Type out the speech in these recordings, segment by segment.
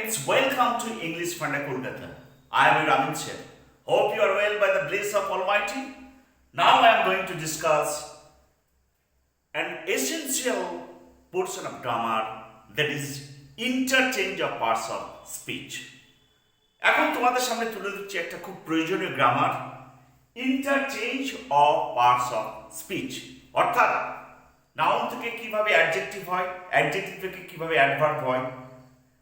friends, welcome to English Funda Kolkata. I am Ramin Sher. Hope you are well by the grace of Almighty. Now I am going to discuss an essential portion of grammar, that is interchange of parts of speech. এখন তোমাদের সামনে তুলে দিচ্ছি একটা খুব প্রয়োজনীয় grammar, interchange of parts of speech. অর্থাৎ noun থেকে কিভাবে অ্যাডজেক্টিভ হয়, অ্যাডজেক্টিভ থেকে কিভাবে অ্যাডভার্ব হয়।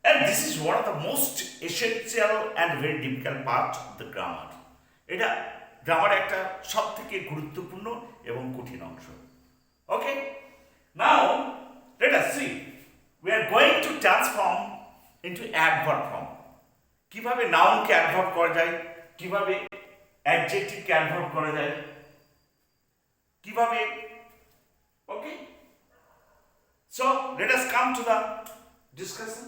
And this is one of the most essential and very difficult part of the grammar. এটা গ্রামার একটা সবথেকে গুরুত্বপূর্ণ এবং কঠিন অংশ। Okay? Now let us see. We are going to transform into adverb form. কিভাবে নাউনকে অ্যাডভার্ব করা যায়, কিভাবে অ্যাডজেক্টিভকে অ্যাডভার্ব করা যায়, কিভাবে। Okay? So let us come to the discussion.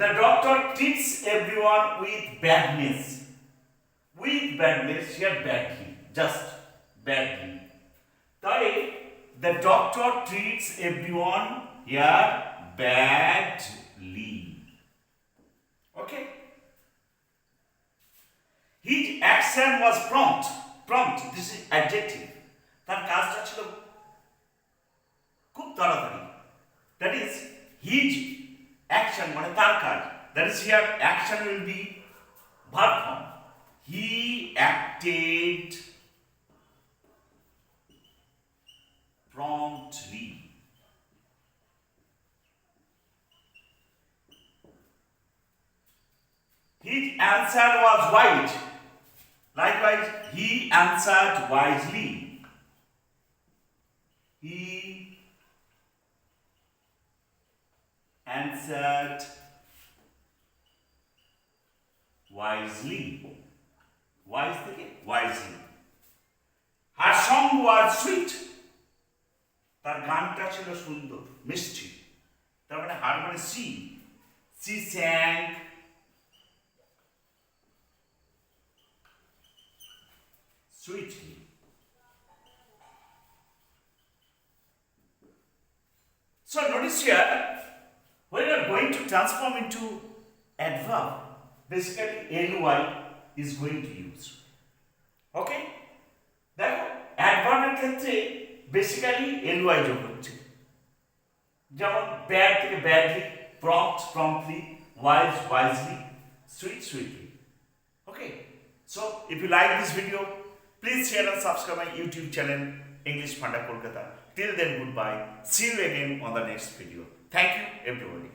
The doctor treats everyone with badness. With badness, here badly, just badly. তাহলে the doctor treats everyone here badly. Okay? His action was prompt. Prompt, this is adjective. তার কাজটা ছিল খুব তাড়াতাড়ি। That is his action মানে তার কাজ। That is here action will be verb form. He acted promptly. His answer was wise. Likewise, he answered wisely. He answered wisely. Wise থেকে wisely. Her song was sweet. তার গানটা ছিল সুন্দর, মিষ্টি। তার মানে হার মানে she sang sweetly. So notice here, when you are going to transform into adverb, basically ly is going to use. Okay? দেখো অ্যাডভার্বের ক্ষেত্রে বেসিক্যালি ly যোগ হচ্ছে। যেমন ব্যাড থেকে badly, prompt promptly, wise wisely, sweet sweetly. Okay? So if you like this video, please share and subscribe my YouTube channel English Funda Kolkata. Till then, goodbye. See you again on the next video. Thank you, everybody.